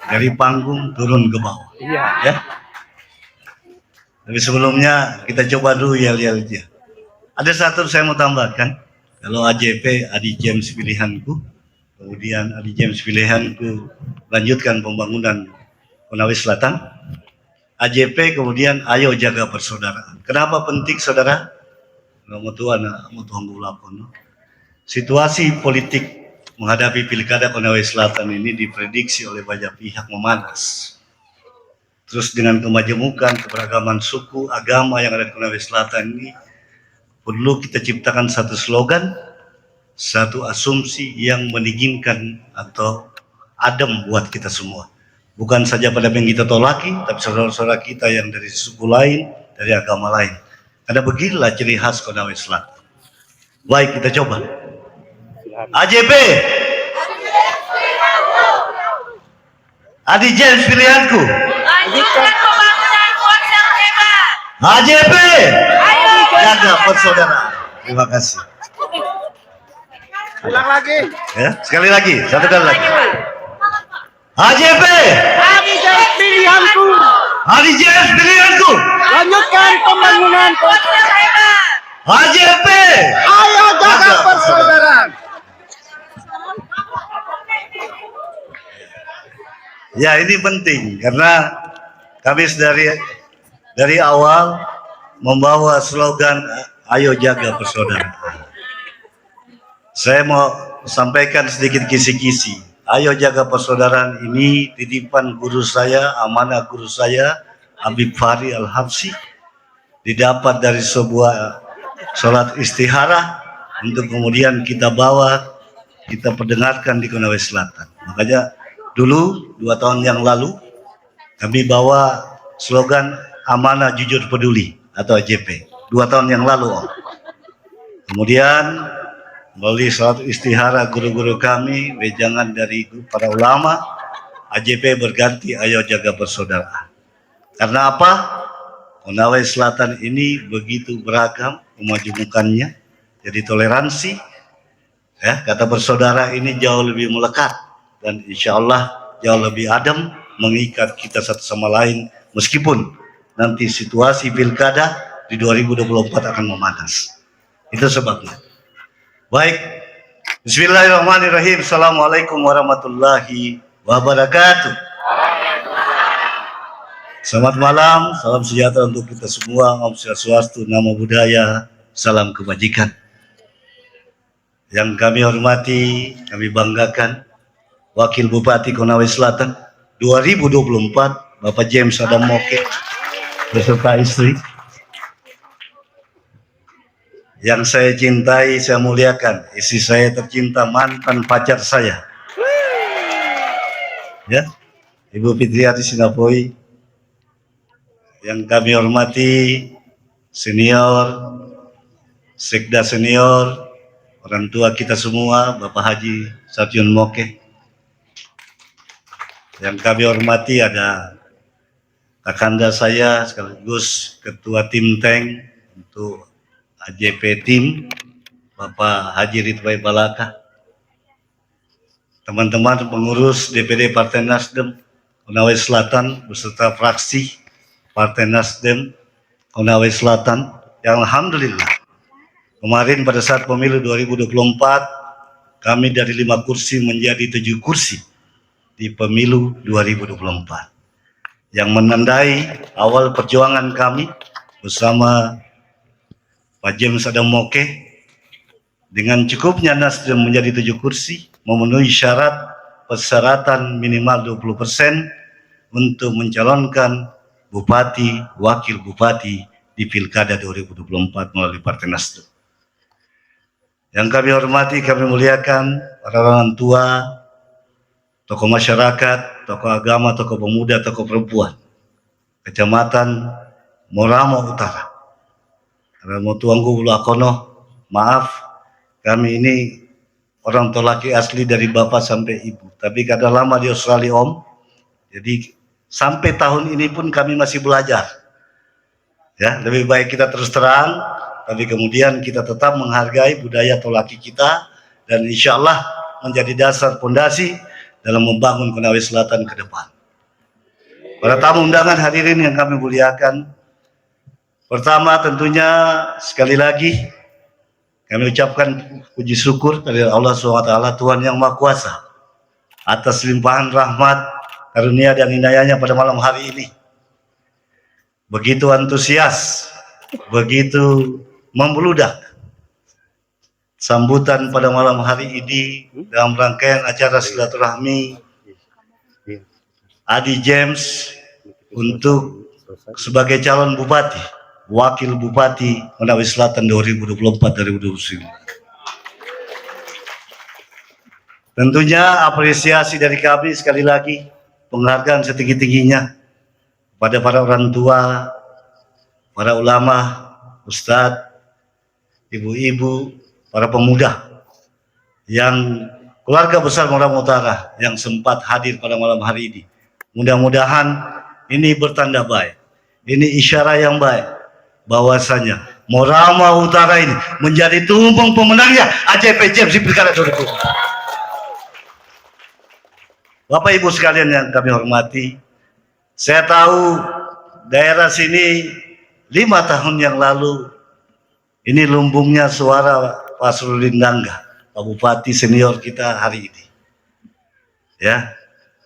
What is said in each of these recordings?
dari panggung turun ke bawah. Iya. Ya. Tapi sebelumnya kita coba dulu yel-yelnya. Ada satu saya mau tambahkan. Kalau AJP Adi James pilihanku, kemudian Adi James pilihanku lanjutkan pembangunan Konawe Selatan. AJP kemudian ayo jaga persaudaraan. Kenapa penting saudara? Situasi politik menghadapi pilkada Konawe Selatan ini diprediksi oleh banyak pihak memanas. Terus dengan kemajemukan, keberagaman suku, agama yang ada di Konawe Selatan ini, perlu kita ciptakan satu slogan, satu asumsi yang meningginkan atau adem buat kita semua. Bukan saja pada yang kita tolaki, tapi saudara-saudara kita yang dari suku lain, dari agama lain. Karena beginilah ciri khas Konawe Selatan. Baik, kita coba. AJP, Adi James pilihanku. Lanjutkan pembangunan Ponsel Hebat. AJP, jaga persaudaraan. Terima kasih. Ulang lagi. Ya, sekali lagi, satu kali lagi. AJP, Adi James pilihanku. Adi James pilihanku. Lanjutkan pembangunan Ponsel Hebat. AJP, ayo jaga persaudaraan. Ya, ini penting karena kami dari awal membawa slogan ayo jaga persaudaraan. Saya mau sampaikan sedikit kisi-kisi. Ayo jaga persaudaraan ini titipan guru saya, amanah guru saya, Habib Fahri Al-Habsyi, didapat dari sebuah sholat istikharah untuk kemudian kita bawa, kita perdengarkan di Konawe Selatan. Makanya dulu 2 tahun yang lalu kami bawa slogan amanah jujur peduli atau AJP 2 tahun yang lalu Om. Kemudian melalui sholat istihara guru-guru kami, wejangan dari para ulama, AJP berganti ayo jaga persaudaraan. Karena apa? Konawe Selatan ini begitu beragam kemajemukannya, jadi toleransi. Ya, kata bersaudara ini jauh lebih melekat dan insya Allah jauh lebih adem mengikat kita satu sama lain meskipun nanti situasi pilkada di 2024 akan memanas. Itu sebabnya. Baik, bismillahirrahmanirrahim. Assalamualaikum warahmatullahi wabarakatuh. Selamat malam, salam sejahtera untuk kita semua. Om Swastiastu, Namo Buddhaya, salam kebajikan. Yang kami hormati, kami banggakan Wakil Bupati Konawe Selatan 2024, Bapak James Adam Moke beserta istri. Yang saya cintai, saya muliakan, istri saya tercinta, mantan pacar saya. Ya, Ibu Fitriati Sinapoi. Yang kami hormati senior, sekda senior, orang tua kita semua, Bapak Haji Satyun Moke. Yang kami hormati ada kakanda saya sekaligus ketua tim tank untuk AJP tim, Bapak Haji Ridwai Balaka. Teman-teman pengurus DPD Partai Nasdem Konawe Selatan beserta fraksi Partai Nasdem Konawe Selatan yang alhamdulillah kemarin pada saat pemilu 2024 kami dari 5 kursi menjadi 7 kursi di pemilu 2024 yang menandai awal perjuangan kami bersama Pak James Adam Moke. Dengan cukupnya Nasdem menjadi 7 kursi memenuhi syarat persyaratan minimal 20% untuk mencalonkan bupati, wakil bupati di pilkada 2024 melalui Partai Nasdem. Yang kami hormati, kami muliakan para orang tua, tokoh masyarakat, tokoh agama, tokoh pemuda, tokoh perempuan, Kecamatan Moramo Utara. Ramo Tuangku Bulakono, maaf, kami ini orang Tolaki asli dari bapak sampai ibu, tapi kadang lama di Australia Om, jadi sampai tahun ini pun kami masih belajar. Ya, lebih baik kita terus terang, tapi kemudian kita tetap menghargai budaya Tolaki kita dan insya Allah menjadi dasar fondasi dalam membangun Konawe Selatan ke depan. Para tamu undangan hadirin yang kami muliakan, pertama tentunya sekali lagi kami ucapkan puji syukur kepada Allah SWT, Tuhan Yang Maha Kuasa, atas limpahan rahmat, karunia dan inayahnya pada malam hari ini. Begitu antusias, begitu membludak sambutan pada malam hari ini dalam rangkaian acara silaturahmi Adi James untuk sebagai calon bupati, wakil bupati Konawe Selatan 2024-2029. Tentunya apresiasi dari kami sekali lagi, penghargaan setinggi-tingginya pada para orang tua, para ulama, ustadz, ibu-ibu, para pemuda yang keluarga besar Moram Utara yang sempat hadir pada malam hari ini. Mudah-mudahan ini bertanda baik, ini isyarat yang baik bahwasanya Morama Utara ini menjadi tumpeng pemenangnya AJP James di Pilkada 2020. Bapak Ibu sekalian yang kami hormati, saya tahu daerah sini 5 tahun yang lalu ini lumbungnya suara Pak Surudin Dangga, Pak Bupati senior kita hari ini. Ya,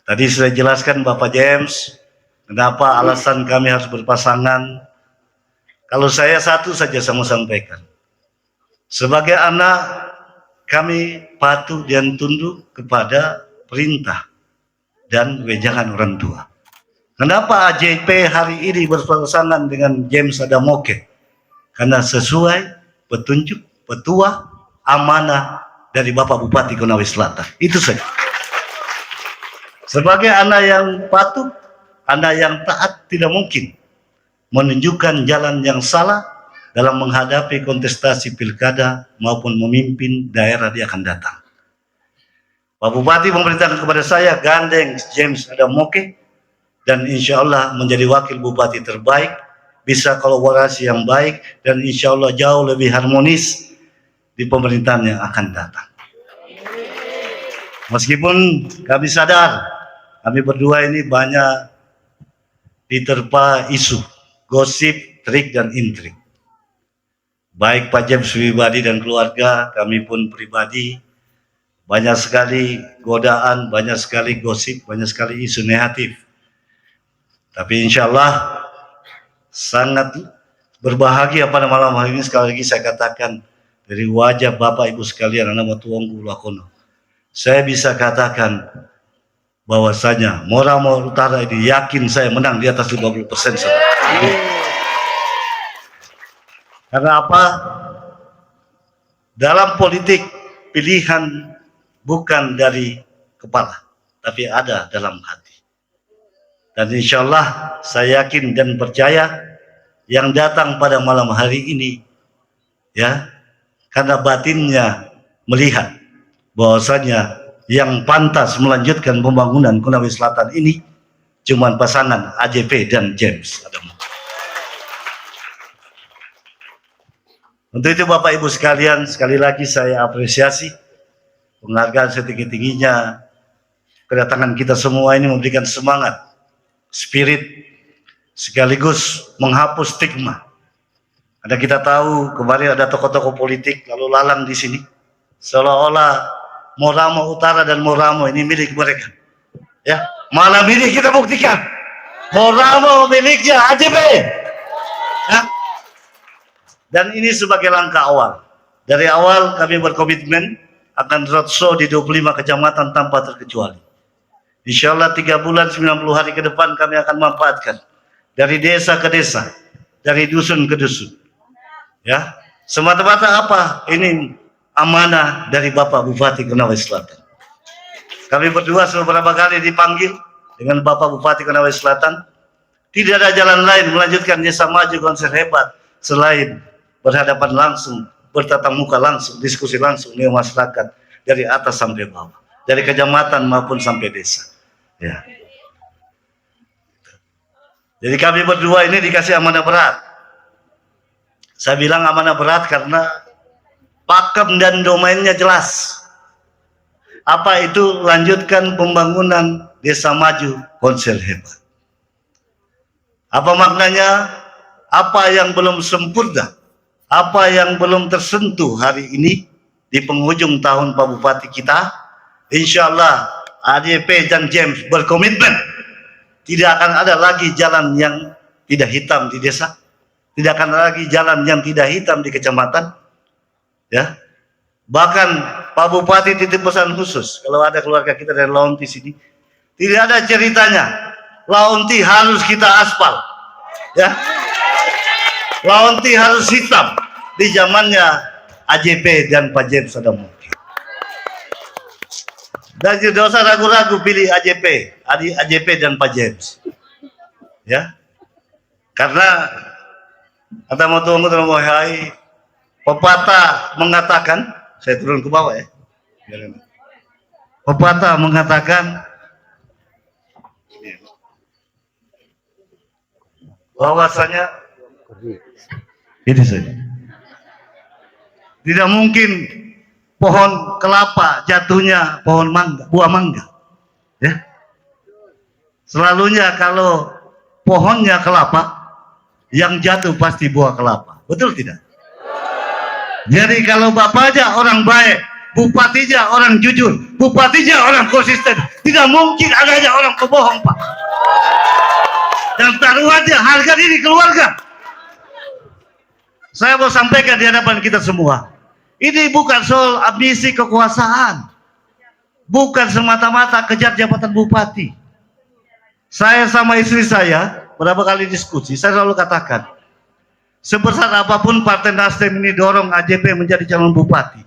tadi sudah jelaskan Bapak James kenapa alasan kami harus berpasangan. Kalau saya satu saja saya mau sampaikan. Sebagai anak, kami patuh dan tunduk kepada perintah dan wejangan orang tua. Kenapa AJP hari ini berpasangan dengan James Adamoke? Karena sesuai petunjuk, petua, amanah dari Bapak Bupati Konawe Selatan. Itu saja. Sebagai anak yang patuh, anak yang taat, tidak mungkin menunjukkan jalan yang salah dalam menghadapi kontestasi pilkada maupun memimpin daerah dia akan datang. Pak Bupati memerintahkan kepada saya gandeng James Adamoke dan insya Allah menjadi wakil bupati terbaik, bisa kolaborasi yang baik dan insya Allah jauh lebih harmonis di pemerintahan yang akan datang. Meskipun kami sadar kami berdua ini banyak diterpa isu, gosip, trik, dan intrik. Baik Pak James pribadi dan keluarga, kami pun pribadi, banyak sekali godaan, banyak sekali gosip, banyak sekali isu negatif. Tapi insya Allah sangat berbahagia pada malam hari ini. Sekali lagi saya katakan, dari wajah Bapak Ibu sekalian, nama Tuangku Lakono, saya bisa katakan bahwasanya Morama Utara ini yakin saya menang di atas 50%. Karena apa? Dalam politik pilihan bukan dari kepala, tapi ada dalam hati. Dan insya Allah saya yakin dan percaya yang datang pada malam hari ini, ya, karena batinnya melihat bahwasanya yang pantas melanjutkan pembangunan Konawe Selatan ini cuma pasangan AJP dan James Adamoke. Untuk itu Bapak Ibu sekalian, sekali lagi saya apresiasi penghargaan setinggi-tingginya. Kedatangan kita semua ini memberikan semangat, spirit, sekaligus menghapus stigma. Ada kita tahu kemarin ada tokoh-tokoh politik lalu lalang di sini, seolah-olah Morama Utara dan Morama ini milik mereka. Ya, malam ini kita buktikan Morama miliknya AJP. Ya. Dan ini sebagai langkah awal. Dari awal kami berkomitmen akan roadshow di 25 kecamatan tanpa terkecuali. Insya Allah 3 bulan 90 hari ke depan kami akan manfaatkan dari desa ke desa, dari dusun ke dusun. Ya, semata-mata apa? Ini amanah dari Bapak Bupati Konawe Selatan. Kami berdua beberapa kali dipanggil dengan Bapak Bupati Konawe Selatan. Tidak ada jalan lain melanjutkan Desa Maju Konser Hebat selain berhadapan langsung, bertatap muka langsung, diskusi langsung dengan masyarakat dari atas sampai bawah, dari kecamatan maupun sampai desa. Ya. Jadi kami berdua ini dikasih amanah berat. Saya bilang amanah berat karena pakem dan domainnya jelas. Apa itu? Lanjutkan pembangunan Desa Maju Konser Hebat. Apa maknanya? Apa yang belum sempurna, apa yang belum tersentuh hari ini di penghujung tahun Pak Bupati kita, insya Allah AJP dan James berkomitmen tidak akan ada lagi jalan yang tidak hitam di desa, tidak akan ada lagi jalan yang tidak hitam di kecamatan, ya. Bahkan Pak Bupati titip pesan khusus, kalau ada keluarga kita dari Laonti sini, tidak ada ceritanya Laonti harus kita aspal, ya. Laonti harus hitam di zamannya AJP dan Pak James ada mungkin. Dan tidak usah ragu-ragu pilih AJP dan Pak James, ya. Karena kata mau tunggu hai pepatah mengatakan, saya turun ke bawah ya. Pepatah mengatakan bahwasanya ini saja. Tidak mungkin pohon kelapa jatuhnya pohon mangga, buah mangga. Ya. Selalunya kalau pohonnya kelapa, yang jatuh pasti buah kelapa. Betul tidak? Jadi kalau bapaknya orang baik, bupatinya orang jujur, bupatinya orang konsisten, tidak mungkin adanya orang pembohong, Pak. Dan taruhannya harga diri keluarga. Saya mau sampaikan di hadapan kita semua, ini bukan soal ambisi kekuasaan, bukan semata-mata kejar jabatan bupati. Saya sama istri saya berapa kali diskusi, saya selalu katakan, sebesar apapun Partai Nasdem ini dorong AJP menjadi calon bupati,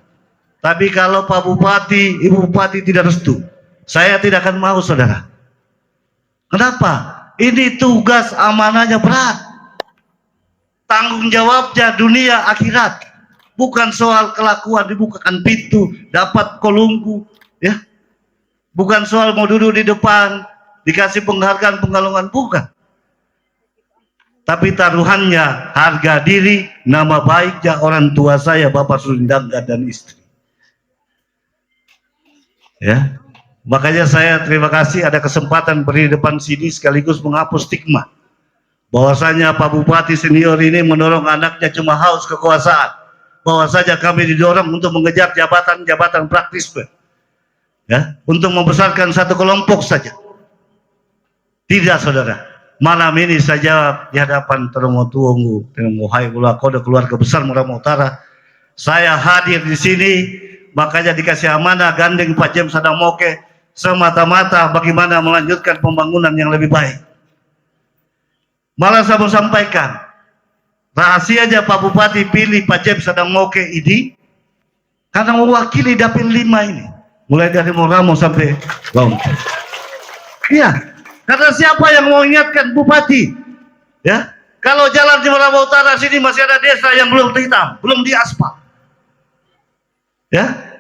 tapi kalau Pak Bupati, Ibu Bupati tidak restu, saya tidak akan mau, saudara. Kenapa? Ini tugas amanahnya berat, tanggung jawabnya dunia akhirat, bukan soal kelakuan dibukakan pintu dapat kolungku, ya, bukan soal mau duduk di depan dikasih penghargaan penggalungan, bukan, tapi taruhannya harga diri, nama baiknya orang tua saya Bapak Surindangga dan istri, ya. Makanya saya terima kasih ada kesempatan berdiri depan sini sekaligus menghapus stigma bahwasanya Pak Bupati senior ini mendorong anaknya cuma haus kekuasaan, bahwa saja kami didorong untuk mengejar jabatan-jabatan praktis, ya, untuk membesarkan satu kelompok saja. Tidak, saudara. Malam ini saya jawab di hadapan Termo Tuongu, Termo Hai Kode keluarga besar Murama Utara. Saya hadir di sini, makanya dikasih amanah gandeng Pak James Sadamoke semata-mata bagaimana melanjutkan pembangunan yang lebih baik. Malah saya mau sampaikan, rahasianya Pak Bupati pilih Pak James Sadamoke ini karena mewakili dapil 5 ini, mulai dari Moramo sampai Laonti. Iya, karena siapa yang mau ingatkan Bupati, ya, kalau jalan di Moramo Utara sini masih ada desa yang belum dihitam, belum diaspal, ya.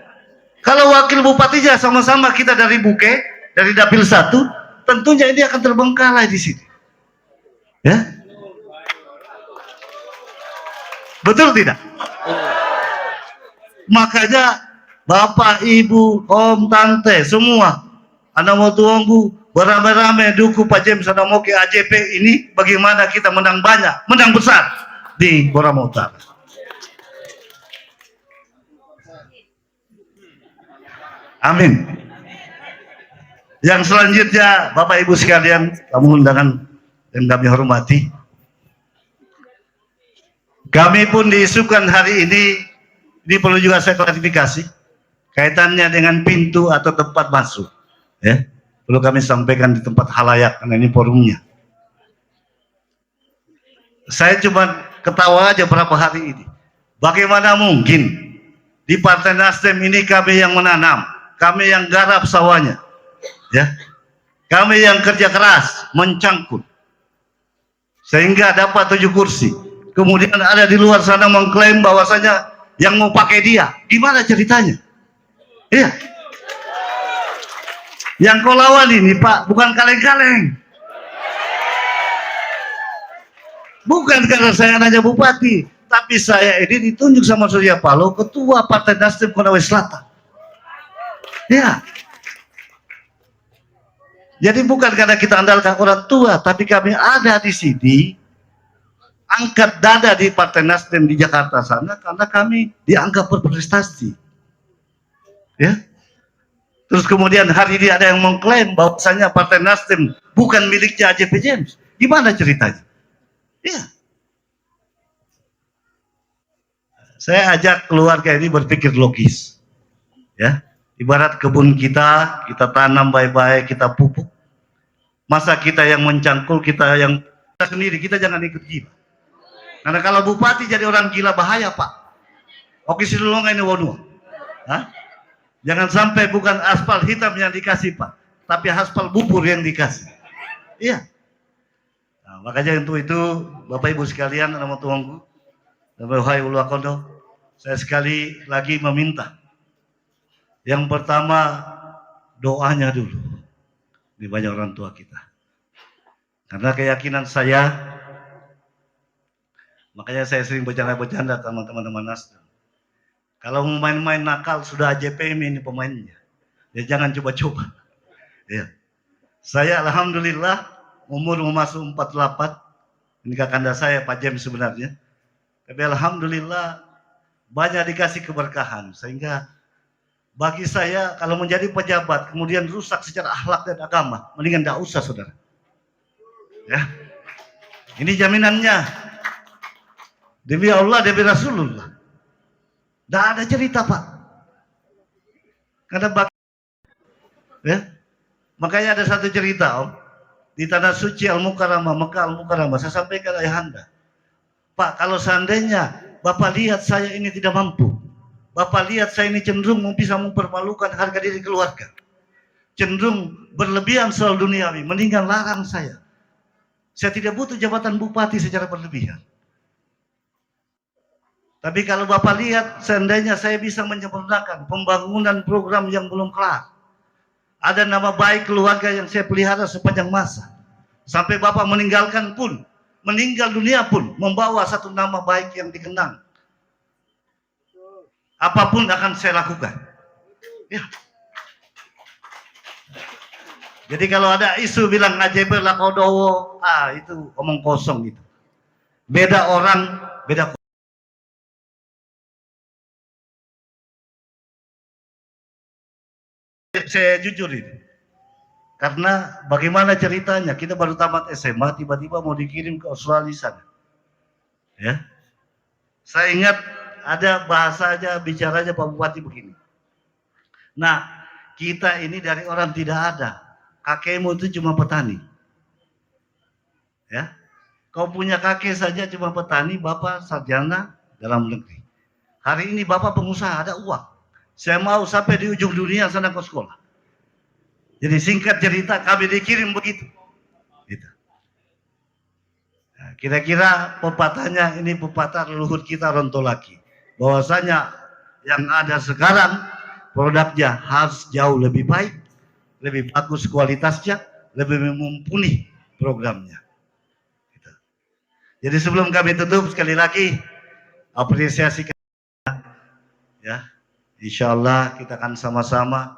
Kalau wakil bupatinya sama-sama kita dari Buke, dari dapil 1, tentunya ini akan terbengkalai di sini, ya. Betul tidak? Makanya Bapak, Ibu, Om, Tante, semua anak mau tuangku beramai-ramai dukung Pak James Sadamoke AJP ini, bagaimana kita menang banyak, menang besar di Moramo Utara. Amin. Yang selanjutnya Bapak Ibu sekalian, tamu undangan yang kami hormati, kami pun diisukan hari ini perlu juga saya klarifikasi kaitannya dengan pintu atau tempat masuk, ya, perlu kami sampaikan di tempat halayak karena ini forumnya. Saya cuma ketawa aja berapa hari ini, bagaimana mungkin di Partai Nasdem ini kami yang menanam, kami yang garap sawahnya, ya, kami yang kerja keras mencangkul sehingga dapat 7 kursi. Kemudian ada di luar sana mengklaim bahwasanya yang mau pakai dia, gimana ceritanya? Iya, yang kau lawan ini Pak bukan kaleng-kaleng, bukan karena saya nanya bupati, tapi saya ini ditunjuk sama Surya Paloh, ketua Partai Nasdem Konawe Selatan. Ya, Jadi bukan karena kita andalkan orang tua, tapi kami ada di sini, angkat dada di Partai Nasdem di Jakarta sana, karena kami dianggap berprestasi. Ya. Terus kemudian hari ini ada yang mengklaim bahwasanya Partai Nasdem bukan miliknya AJP James. Gimana ceritanya? Ya. Saya ajak keluarga ini berpikir logis. Ya. Ibarat kebun kita tanam baik-baik, kita pupuk. Masa kita yang mencangkul, kita yang kita sendiri, kita jangan ikut gila. Karena kalau bupati jadi orang gila bahaya, Pak. Oke, silulunga ini wonu. Hah? Jangan sampai bukan aspal hitam yang dikasih, Pak, tapi aspal bubur yang dikasih. Iya. Nah, makanya untuk itu, Bapak Ibu sekalian, nama tuanku, dan wahai uluakondo, saya sekali lagi meminta. Yang pertama, doanya dulu. Di banyak orang tua kita. Karena keyakinan saya, makanya saya sering bercanda-bercanda sama teman-teman Nasdem. Kalau mau main-main nakal, sudah AJPM ini pemainnya. Ya jangan coba-coba. Ya. Saya alhamdulillah umur mau masuk 48. Ini kakanda saya Pak James sebenarnya. Tapi alhamdulillah banyak dikasih keberkahan. Sehingga bagi saya kalau menjadi pejabat kemudian rusak secara akhlak dan agama, mendingan tidak usah, saudara. Ya, ini jaminannya. Demi Allah, demi Rasulullah. Tidak ada cerita, Pak. Karena ya, makanya ada satu cerita, Om. Di tanah suci Al-Mukarramah, Mekah Al-Mukarramah, saya sampaikan ayahanda. Pak, kalau seandainya Bapak lihat saya ini tidak mampu, Bapak lihat saya ini cenderung bisa mempermalukan harga diri keluarga, cenderung berlebihan soal duniawi, mendingan larang saya. Saya tidak butuh jabatan bupati secara berlebihan. Tapi kalau Bapak lihat, seandainya saya bisa menyempurnakan pembangunan program yang belum kelar, ada nama baik keluarga yang saya pelihara sepanjang masa, sampai Bapak meninggalkan pun, meninggal dunia pun, membawa satu nama baik yang dikenang. Apapun akan saya lakukan. Ya. Jadi kalau ada isu bilang AJP Lakodowo, itu omong kosong gitu. Beda orang, beda. Saya jujur ini. Karena bagaimana ceritanya, kita baru tamat SMA, tiba-tiba mau dikirim ke Australia sana. Ya. Saya ingat ada bahasanya, bicaranya Pak Bupati begini. Nah, kita ini dari orang tidak ada. Kakekmu itu cuma petani. Ya. Kau punya kakek saja cuma petani, Bapak sarjana dalam negeri. Hari ini Bapak pengusaha, ada uang. Saya mau sampai di ujung dunia sana ke sekolah. Jadi singkat cerita, kami dikirim begitu. Gitu. Nah, kira-kira pepatahnya ini pepatah leluhur kita Rontolaki. Bahwasanya yang ada sekarang produknya harus jauh lebih baik, lebih bagus kualitasnya, lebih mumpuni programnya. Gitu. Jadi sebelum kami tutup, sekali lagi apresiasi ya. Insya Allah kita akan sama-sama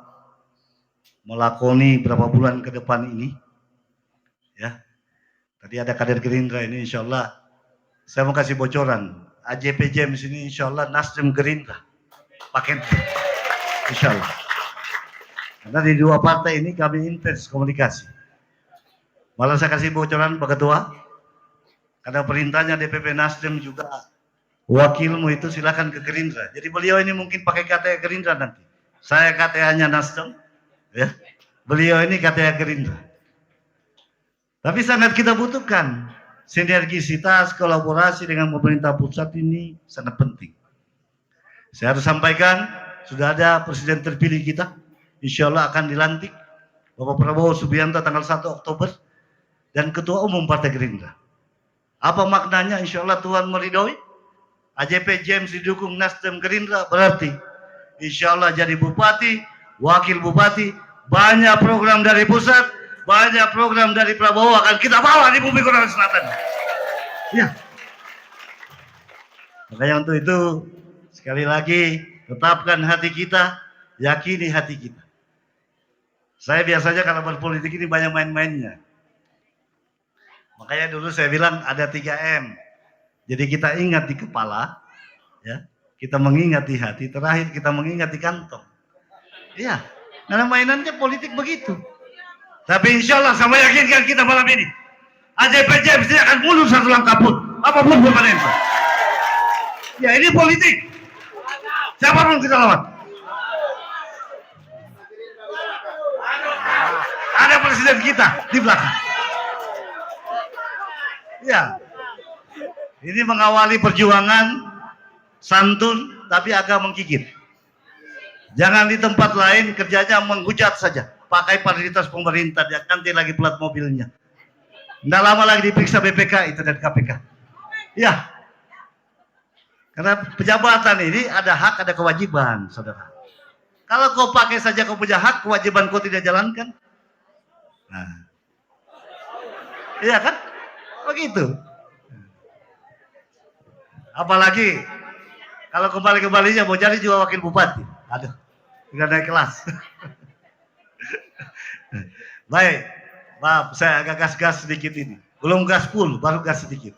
melakoni berapa bulan ke depan ini. Ya. Tadi ada kader Gerindra ini, insya Allah saya mau kasih bocoran. AJP James ini insya Allah Nasdem Gerindra paket, insya Allah. Karena di dua partai ini kami intens komunikasi. Malah saya kasih bocoran Pak Ketua, karena perintahnya DPP Nasdem juga wakilmu itu silakan ke Gerindra. Jadi beliau ini mungkin pakai KTA Gerindra nanti. Saya KTA-nya Nasdem, ya. Beliau ini KTA Gerindra. Tapi sangat kita butuhkan sinergisitas, kolaborasi dengan pemerintah pusat ini sangat penting. Saya harus sampaikan, sudah ada presiden terpilih kita, insya Allah akan dilantik, Bapak Prabowo Subianto tanggal 1 Oktober, dan Ketua Umum Partai Gerindra. Apa maknanya? Insya Allah Tuhan meridhoi, AJP James didukung Nasdem Gerindra, berarti insya Allah jadi bupati, wakil bupati, banyak program dari pusat, banyak program dari Prabowo akan kita bawa di bumi Korea Selatan. Ya. Makanya untuk itu sekali lagi tetapkan hati kita, yakini hati kita. Saya biasanya kalau berpolitik ini banyak main-mainnya. Makanya dulu saya bilang ada 3M. Jadi kita ingat di kepala, ya, kita mengingat di hati, terakhir kita mengingat di kantong. Iya, karena mainannya politik begitu. Tapi insya Allah sama yakinkan kita malam ini, AJPJ pasti akan mundur satu langkah pun, apapun permanensa. Ya ini politik. Siapapun kita lawan. Ada presiden kita di belakang. Ya, ini mengawali perjuangan santun tapi agak menggigit. Jangan di tempat lain kerjanya menghujat saja, pakai fasilitas pemerintah, dia ganti lagi plat mobilnya. Nggak lama lagi diperiksa BPK itu dan KPK. Ya, karena pejabatan ini ada hak, ada kewajiban, saudara. Kalau kau pakai saja kau punya hak, kewajiban kau tidak jalankan. Nah, iya kan? Begitu. Apalagi kalau kembalinya mau jadi juga wakil bupati. Aduh, tidak naik kelas. Baik, maaf saya agak gas-gas sedikit ini. Belum gas full, baru gas sedikit.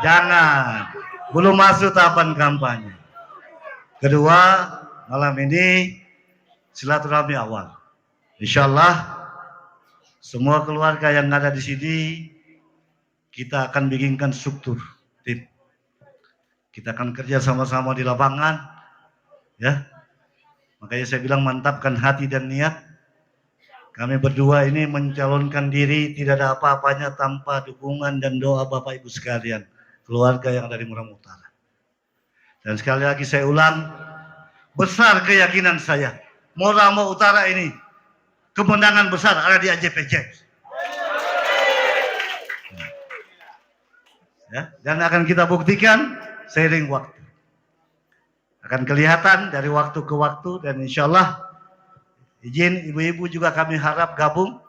Jangan, belum masuk tahapan kampanye. Kedua, malam ini silaturahmi awal. Insya Allah semua keluarga yang ada di sini kita akan bikinkan struktur tim. Kita akan kerja sama-sama di lapangan, ya. Makanya saya bilang mantapkan hati dan niat. Kami berdua ini mencalonkan diri tidak ada apa-apanya tanpa dukungan dan doa Bapak Ibu sekalian, keluarga yang dari Muram Utara. Dan sekali lagi saya ulang, besar keyakinan saya, Muram Utara ini kemenangan besar ada di AJPJ. Ya, dan akan kita buktikan seiring waktu. Akan kelihatan dari waktu ke waktu dan insya Allah izin ibu-ibu juga kami harap gabung.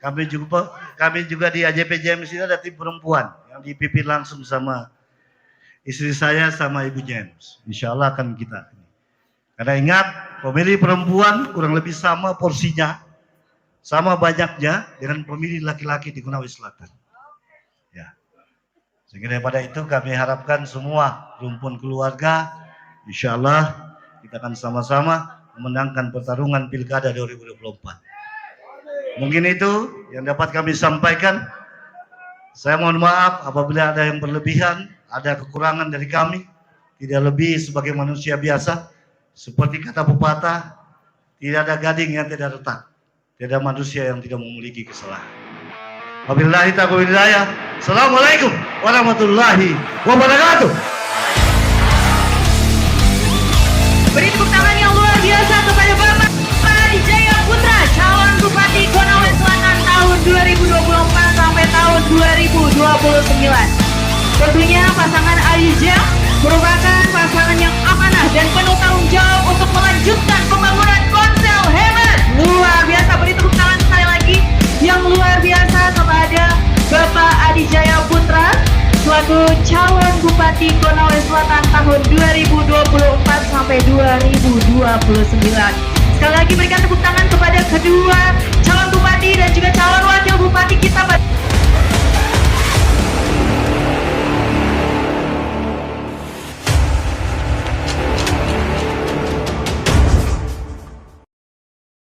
Kami juga di AJPJ ini ada tim perempuan yang dipimpin langsung sama istri saya sama Ibu James. Insya Allah akan kita. Karena ingat pemilih perempuan kurang lebih sama porsinya, sama banyaknya dengan pemilih laki-laki di Konawe Selatan. Ya. Sehingga daripada itu kami harapkan semua rumpun keluarga, insya Allah kita akan sama-sama memenangkan pertarungan Pilkada 2024. Mungkin itu yang dapat kami sampaikan. Saya mohon maaf apabila ada yang berlebihan, ada kekurangan dari kami. Tidak lebih sebagai manusia biasa. Seperti kata pepatah, tidak ada gading yang tidak retak. Tidak ada manusia yang tidak memiliki kesalahan. Wabillahi taufiq wal hidayah. Assalamualaikum warahmatullahi wabarakatuh. Beri tepuk tangan yang luar biasa kepada Bapak Adi Jaya Putra, calon Bupati Konawe Selatan tahun 2024 sampai tahun 2029. Tentunya pasangan Adi Jaya merupakan pasangan yang amanah dan penuh tanggung jawab untuk melanjutkan pembangunan Konsel hebat. Luar biasa, beri tepuk tangan sekali lagi yang luar biasa kepada Bapak Adi Jaya Putra selaku calon Bupati Konawe Selatan tahun 2024 sampai 2029. Sekali lagi berikan tepuk tangan kepada kedua calon Bupati dan juga calon Wakil Bupati